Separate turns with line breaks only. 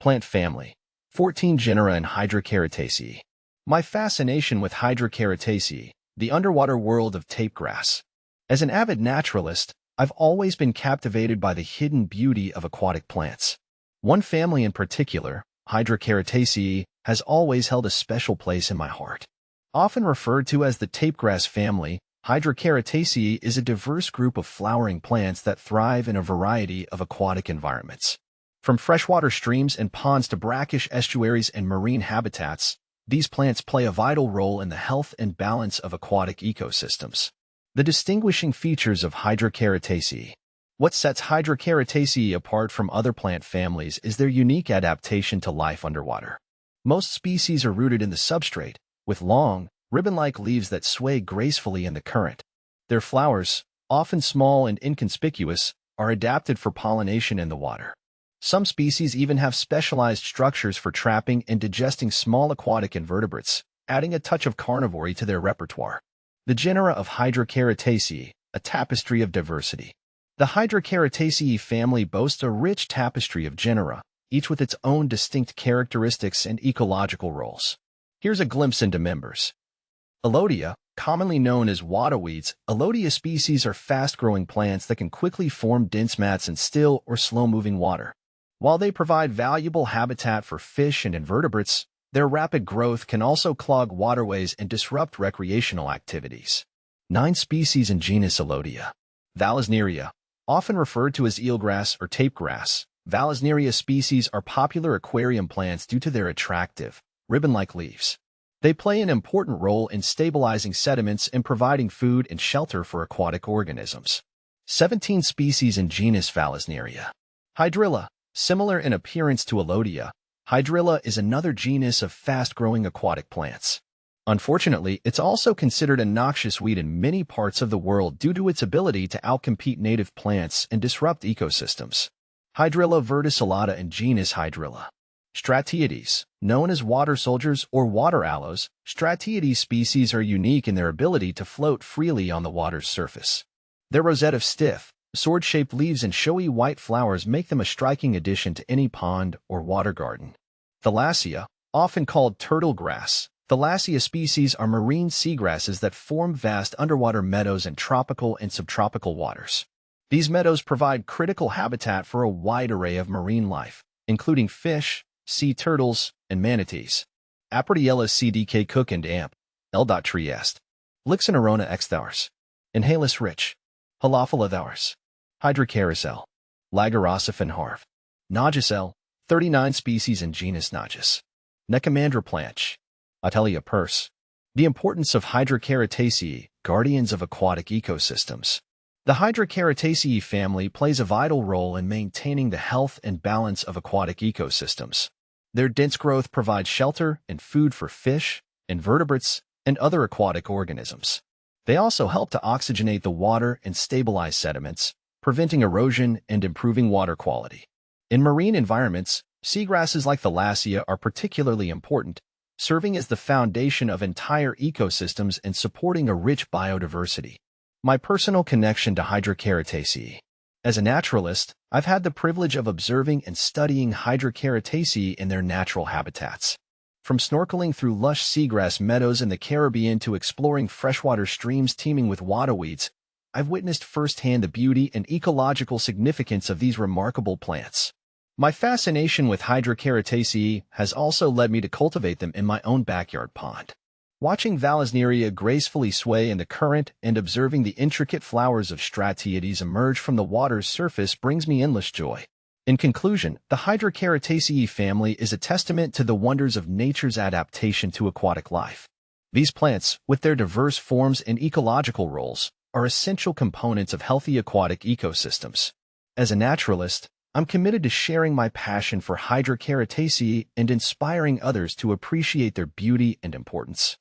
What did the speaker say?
Plant family. 14 genera and Hydrocharitaceae. My fascination with Hydrocharitaceae, the underwater world of tape grass. As an avid naturalist, I've always been captivated by the hidden beauty of aquatic plants. One family in particular, Hydrocharitaceae, has always held a special place in my heart. Often referred to as the tapegrass family, Hydrocharitaceae is a diverse group of flowering plants that thrive in a variety of aquatic environments. From freshwater streams and ponds to brackish estuaries and marine habitats, these plants play a vital role in the health and balance of aquatic ecosystems. The distinguishing features of Hydrocharitaceae. What sets Hydrocharitaceae apart from other plant families is their unique adaptation to life underwater. Most species are rooted in the substrate, with long, ribbon-like leaves that sway gracefully in the current. Their flowers, often small and inconspicuous, are adapted for pollination in the water. Some species even have specialized structures for trapping and digesting small aquatic invertebrates, adding a touch of carnivory to their repertoire. The genera of Hydrocharitaceae, a tapestry of diversity. The Hydrocharitaceae family boasts a rich tapestry of genera, each with its own distinct characteristics and ecological roles. Here's a glimpse into members. Alodia, commonly known as waterweeds, Alodia species are fast-growing plants that can quickly form dense mats in still or slow-moving water. While they provide valuable habitat for fish and invertebrates, their rapid growth can also clog waterways and disrupt recreational activities. 9 species in genus Alodia. Vallisneria, often referred to as eelgrass or tapegrass, Vallisneria species are popular aquarium plants due to their attractive, ribbon-like leaves. They play an important role in stabilizing sediments and providing food and shelter for aquatic organisms. 17 species in genus Vallisneria. Hydrilla, similar in appearance to Alodia, Hydrilla is another genus of fast-growing aquatic plants. Unfortunately, it's also considered a noxious weed in many parts of the world due to its ability to outcompete native plants and disrupt ecosystems. Hydrilla verticillata and genus Hydrilla. Stratiides, known as water soldiers or water aloes, Stratiides species are unique in their ability to float freely on the water's surface. Their rosette of stiff, sword-shaped leaves and showy white flowers make them a striking addition to any pond or water garden. Thalassia, often called turtle grass, Thalassia species are marine seagrasses that form vast underwater meadows in tropical and subtropical waters. These meadows provide critical habitat for a wide array of marine life, including fish, sea turtles, and manatees. Aprotiella cdk cook and amp, L. Trieste. Lixoneurona x thowers. Inhalis rich. Halophila thowers. Hydrocharitaceae. Lagerosophan harv. Nogus L. 39 species in genus Nogus. Necamandra planch. Atelia purse. The importance of Hydrocharitaceae, guardians of aquatic ecosystems. The Hydrocharitaceae family plays a vital role in maintaining the health and balance of aquatic ecosystems. Their dense growth provides shelter and food for fish, invertebrates, and other aquatic organisms. They also help to oxygenate the water and stabilize sediments, preventing erosion and improving water quality. In marine environments, seagrasses like Thalassia are particularly important, serving as the foundation of entire ecosystems and supporting a rich biodiversity. My personal connection to Hydrocharitaceae. As a naturalist, I've had the privilege of observing and studying Hydrocharitaceae in their natural habitats. From snorkeling through lush seagrass meadows in the Caribbean to exploring freshwater streams teeming with waterweeds, I've witnessed firsthand the beauty and ecological significance of these remarkable plants. My fascination with Hydrocharitaceae has also led me to cultivate them in my own backyard pond. Watching Vallisneria gracefully sway in the current and observing the intricate flowers of Stratiides emerge from the water's surface brings me endless joy. In conclusion, the Hydrocharitaceae family is a testament to the wonders of nature's adaptation to aquatic life. These plants, with their diverse forms and ecological roles, are essential components of healthy aquatic ecosystems. As a naturalist, I'm committed to sharing my passion for Hydrocharitaceae and inspiring others to appreciate their beauty and importance.